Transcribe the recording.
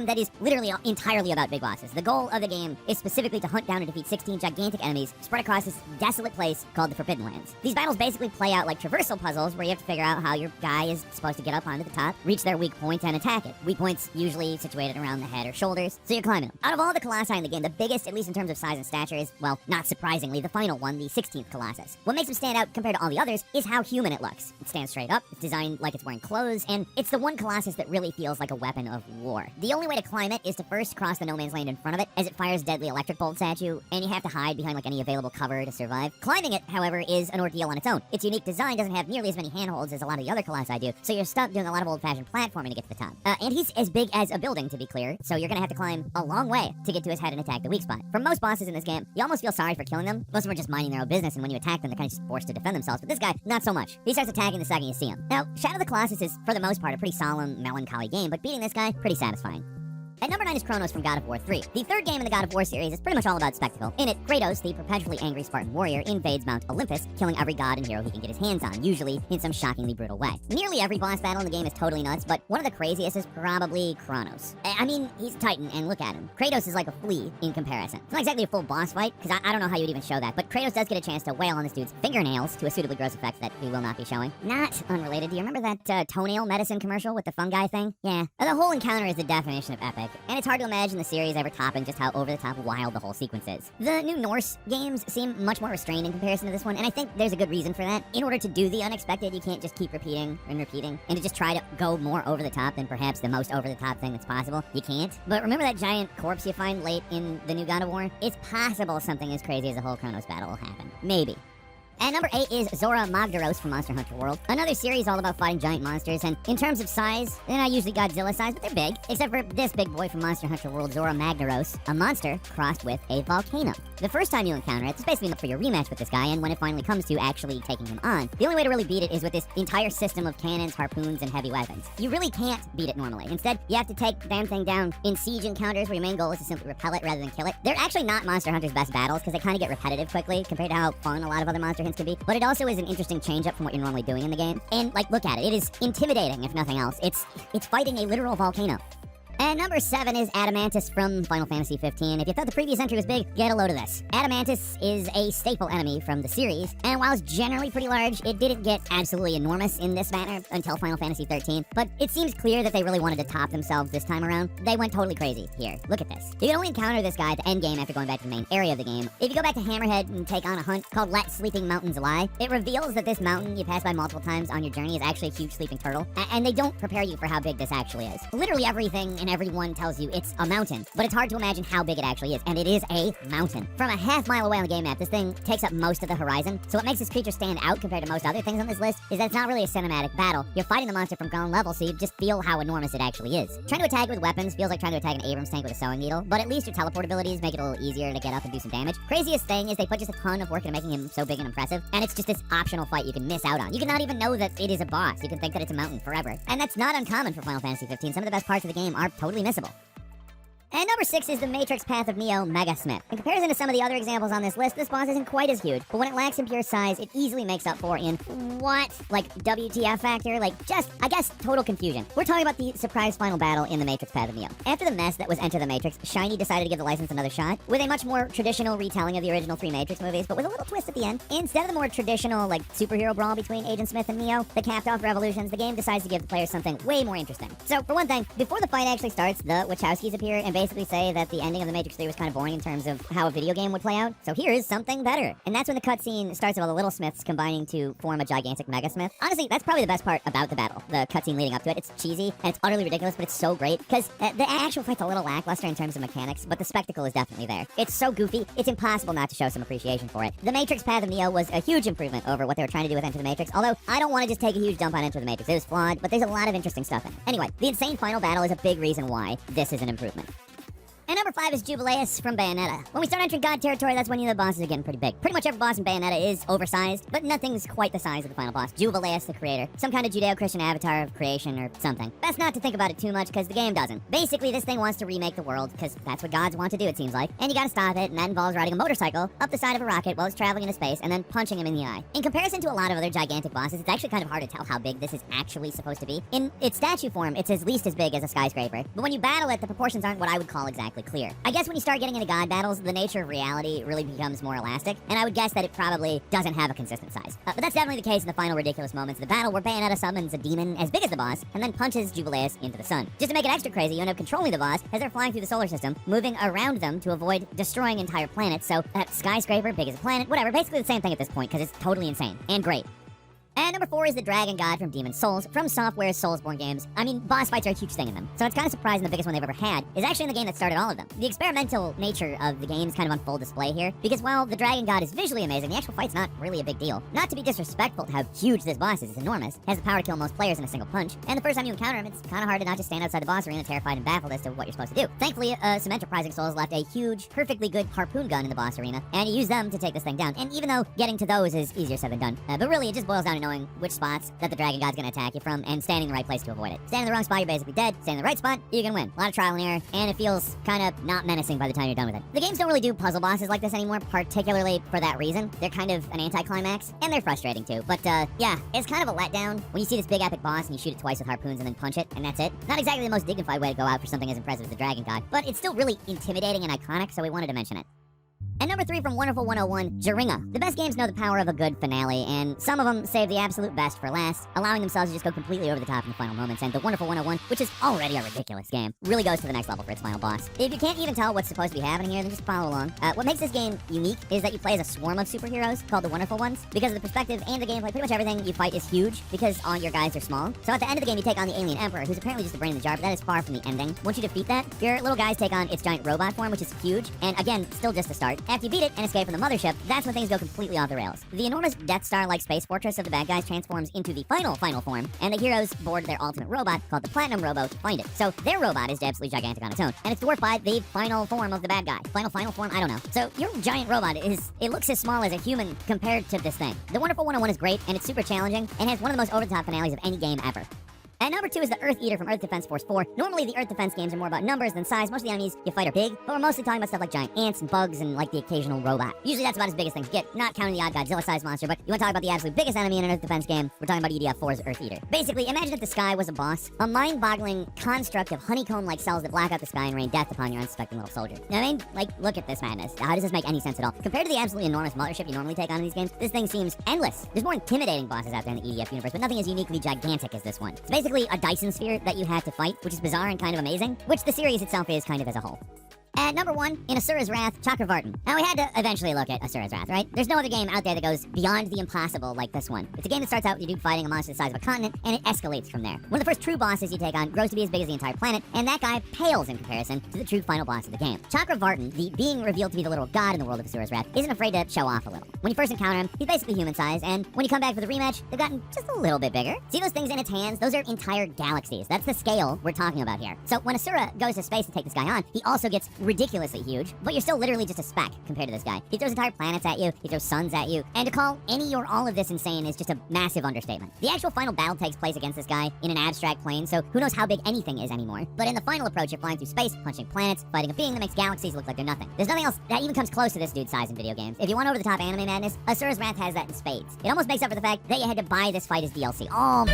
that is literally entirely about big bosses. The goal of the game is specifically to hunt down and defeat 16 gigantic enemies spread across this desolate place called the Forbidden Lands. These battles basically play out like traversal puzzles where you have to figure out how your guy is supposed to get up onto the top, reach their weak point, and attack it. Weak points usually situated around the head or shoulders, so you're climbing them. Out of all the colossi in the game, the biggest, at least in terms of size and stature, is, well, not surprisingly, the final one, the 16th Colossus. What makes him stand out compared to all the others is how human it looks. It stands straight up, it's designed like it's wearing clothes, and it's the one Colossus that really feels like a weapon of war. The only way to climb it is to first cross the no man's land in front of it, as it fires deadly electric bolts at you, and you have to hide behind like any available cover to survive. Climbing it, however, is an ordeal on its own. Its unique design doesn't have nearly as many handholds as a lot of the other Colossi do, so you're stuck doing a lot of old-fashioned platforming to get to the top. And he's as big as a building, to be clear, so you're gonna have to climb a long way to get to his head and attack the weak spot. For most bosses in this game, you almost feel sorry for killing them. Most of them are just minding their own business, and when you attack them, they're kind of just forced to defend themselves. But this guy, not so much. He starts attacking the second you see him. Now, Shadow of the Colossus is, for the most part, a pretty solemn, melancholy game, but beating this guy, pretty satisfying. At number 9 is Kronos from God of War 3. The third game in the God of War series is pretty much all about spectacle. In it, Kratos, the perpetually angry Spartan warrior, invades Mount Olympus, killing every god and hero he can get his hands on, usually in some shockingly brutal way. Nearly every boss battle in the game is totally nuts, but one of the craziest is probably Kronos. I mean, he's a titan, and look at him. Kratos is like a flea in comparison. It's not exactly a full boss fight, because I don't know how you'd even show that, but Kratos does get a chance to wail on this dude's fingernails to a suitably gross effect that we will not be showing. Not unrelated, do you remember that toenail medicine commercial with the fungi thing? Yeah. The whole encounter is the definition of epic, and it's hard to imagine the series ever topping just how over-the-top wild the whole sequence is. The new Norse games seem much more restrained in comparison to this one, and I think there's a good reason for that. In order to do the unexpected, you can't just keep repeating and repeating, and to just try to go more over the top than perhaps the most over-the-top thing that's possible. You can't. But remember that giant corpse you find late in the new God of War? It's possible something as crazy as a whole Kronos battle will happen. Maybe. At number 8 is Zora Magdaros from Monster Hunter World. Another series all about fighting giant monsters, and in terms of size, they're not usually Godzilla size, but they're big. Except for this big boy from Monster Hunter World, Zora Magdaros, a monster crossed with a volcano. The first time you encounter it, it's basically look for your rematch with this guy, and when it finally comes to actually taking him on, the only way to really beat it is with this entire system of cannons, harpoons, and heavy weapons. You really can't beat it normally. Instead, you have to take the damn thing down in siege encounters where your main goal is to simply repel it rather than kill it. They're actually not Monster Hunter's best battles, because they kind of get repetitive quickly compared to how fun a lot of other Monster Hunts can be, but it also is an interesting change-up from what you're normally doing in the game. And, like, look at it. It is intimidating, if nothing else. It's fighting a literal volcano. And number 7 is Adamantis from Final Fantasy 15. If you thought the previous entry was big, get a load of this. Adamantis is a staple enemy from the series, and while it's generally pretty large, it didn't get absolutely enormous in this manner until Final Fantasy 13. But it seems clear that they really wanted to top themselves this time around. They went totally crazy. Here, look at this. You can only encounter this guy at the end game after going back to the main area of the game. If you go back to Hammerhead and take on a hunt called Let Sleeping Mountains Lie, it reveals that this mountain you pass by multiple times on your journey is actually a huge sleeping turtle, and they don't prepare you for how big this actually is. Literally everything and everyone tells you it's a mountain, but it's hard to imagine how big it actually is, and it is a mountain. From a half mile away on the game map, this thing takes up most of the horizon, so what makes this creature stand out compared to most other things on this list is that it's not really a cinematic battle. You're fighting the monster from ground level, so you just feel how enormous it actually is. Trying to attack it with weapons feels like trying to attack an Abrams tank with a sewing needle, but at least your teleport abilities make it a little easier to get up and do some damage. Craziest thing is they put just a ton of work into making him so big and impressive, and it's just this optional fight you can miss out on. You can not even know that it is a boss. You can think that it's a mountain forever. And that's not uncommon for Final Fantasy 15. Some of the best parts of the game are totally missable. And number 6 is the Matrix Path of Neo Megasmith. In comparison to some of the other examples on this list, this boss isn't quite as huge, but when it lacks in pure size, it easily makes up for in what? Like WTF factor? Like just, I guess, total confusion. We're talking about the surprise final battle in the Matrix Path of Neo. After the mess that was Enter the Matrix, Shiny decided to give the license another shot with a much more traditional retelling of the original 3 Matrix movies, but with a little twist at the end. Instead of the more traditional, like, superhero brawl between Agent Smith and Neo that capped off Revolutions, the game decides to give the players something way more interesting. So, for one thing, before the fight actually starts, the Wachowskis appear and basically say that the ending of the Matrix 3 was kind of boring in terms of how a video game would play out. So here's something better. And that's when the cutscene starts with all the little Smiths combining to form a gigantic Mega Smith. Honestly, that's probably the best part about the battle. The cutscene leading up to it. It's cheesy and it's utterly ridiculous, but it's so great because the actual fight's a little lackluster in terms of mechanics, but the spectacle is definitely there. It's so goofy, it's impossible not to show some appreciation for it. The Matrix Path of Neo was a huge improvement over what they were trying to do with Enter the Matrix, although I don't want to just take a huge dump on Enter the Matrix. It was flawed, but there's a lot of interesting stuff in it. Anyway, the insane final battle is a big reason why this is an improvement. And number number 5 is Jubileus from Bayonetta. When we start entering God territory, that's when the bosses are getting pretty big. Pretty much every boss in Bayonetta is oversized, but nothing's quite the size of the final boss. Jubileus, the creator. Some kind of Judeo-Christian avatar of creation or something. Best not to think about it too much, because the game doesn't. Basically, this thing wants to remake the world, because that's what gods want to do, it seems like. And you gotta stop it, and that involves riding a motorcycle up the side of a rocket while it's traveling into space, and then punching him in the eye. In comparison to a lot of other gigantic bosses, it's actually kind of hard to tell how big this is actually supposed to be. In its statue form, it's at least as big as a skyscraper. But when you battle it, the proportions aren't what I would call exactly clear. I guess when you start getting into god battles, the nature of reality really becomes more elastic, and I would guess that it probably doesn't have a consistent size. But that's definitely the case in the final ridiculous moments of the battle, where Bayonetta summons a demon as big as the boss, and then punches Jubileus into the sun. Just to make it extra crazy, you end up controlling the boss as they're flying through the solar system, moving around them to avoid destroying entire planets, so that skyscraper, big as a planet, whatever, basically the same thing at this point, because it's totally insane, and great. And number 4 is the Dragon God from Demon's Souls, from Software's Soulsborne games. I mean, boss fights are a huge thing in them, so it's kind of surprising the biggest one they've ever had is actually in the game that started all of them. The experimental nature of the game is kind of on full display here, because while the Dragon God is visually amazing, the actual fight's not really a big deal. Not to be disrespectful to how huge this boss is, it's enormous, it has the power to kill most players in a single punch, and the first time you encounter him, it's kind of hard to not just stand outside the boss arena terrified and baffled as to what you're supposed to do. Thankfully, some enterprising souls left a huge, perfectly good harpoon gun in the boss arena, and you use them to take this thing down, and even though getting to those is easier said than done, but really it just boils down to knowing which spots that the Dragon God's gonna attack you from, and standing in the right place to avoid it. Stand in the wrong spot, you're basically dead. Stand in the right spot, you can win. A lot of trial and error, and it feels kind of not menacing by the time you're done with it. The games don't really do puzzle bosses like this anymore, particularly for that reason. They're kind of an anticlimax, and they're frustrating too. But, yeah, it's kind of a letdown when you see this big epic boss and you shoot it twice with harpoons and then punch it, and that's it. Not exactly the most dignified way to go out for something as impressive as the Dragon God, but it's still really intimidating and iconic, so we wanted to mention it. And number 3 from Wonderful 101, Jaringa. The best games know the power of a good finale, and some of them save the absolute best for last, allowing themselves to just go completely over the top in the final moments, and the Wonderful 101, which is already a ridiculous game, really goes to the next level for its final boss. If you can't even tell what's supposed to be happening here, then just follow along. What makes this game unique is that you play as a swarm of superheroes called the Wonderful Ones. Because of the perspective and the gameplay, pretty much everything you fight is huge, because all your guys are small. So at the end of the game, you take on the Alien Emperor, who's apparently just a brain in the jar, but that is far from the ending. Once you defeat that, your little guys take on its giant robot form, which is huge, and again, still just a start. After you beat it and escape from the mothership, that's when things go completely off the rails. The enormous Death Star-like space fortress of the bad guys transforms into the final form, and the heroes board their ultimate robot, called the Platinum Robo, to find it. So their robot is absolutely gigantic on its own, and it's dwarfed by the final form of the bad guy. Final form? I don't know. So your giant robot it looks as small as a human compared to this thing. The Wonderful 101 is great, and it's super challenging, and has one of the most over-the-top finales of any game ever. And number 2 is the Earth Eater from Earth Defense Force 4. Normally, the Earth Defense games are more about numbers than size. Most of the enemies you fight are big, but we're mostly talking about stuff like giant ants and bugs and, like, the occasional robot. Usually that's about as big as things get, not counting the odd Godzilla-sized monster, but you want to talk about the absolute biggest enemy in an Earth Defense game, we're talking about EDF4's Earth Eater. Basically, imagine if the sky was a boss, a mind-boggling construct of honeycomb-like cells that black out the sky and rain death upon your unsuspecting little soldier. Now, I mean, like, look at this madness. How does this make any sense at all? Compared to the absolutely enormous mothership you normally take on in these games, this thing seems endless. There's more intimidating bosses out there in the EDF universe, but nothing as uniquely gigantic as this one. It's basically a Dyson sphere that you have to fight, which is bizarre and kind of amazing, which the series itself is kind of as a whole. At number 1, in Asura's Wrath, Chakravartin. Now, we had to eventually look at Asura's Wrath, right? There's no other game out there that goes beyond the impossible like this one. It's a game that starts out with you dude fighting a monster the size of a continent, and it escalates from there. One of the first true bosses you take on grows to be as big as the entire planet, and that guy pales in comparison to the true final boss of the game. Chakravartin, the being revealed to be the literal god in the world of Asura's Wrath, isn't afraid to show off a little. When you first encounter him, he's basically human-sized, and when you come back for the rematch, they've gotten just a little bit bigger. See those things in its hands? Those are entire galaxies. That's the scale we're talking about here. So when Asura goes to space to take this guy on, he also gets ridiculously huge, but you're still literally just a speck compared to this guy. He throws entire planets at you, he throws suns at you, and to call any or all of this insane is just a massive understatement. The actual final battle takes place against this guy in an abstract plane, so who knows how big anything is anymore. But in the final approach, you're flying through space, punching planets, fighting a being that makes galaxies look like they're nothing. There's nothing else that even comes close to this dude's size in video games. If you want over-the-top anime madness, Asura's Wrath has that in spades. It almost makes up for the fact that you had to buy this fight as DLC. Oh,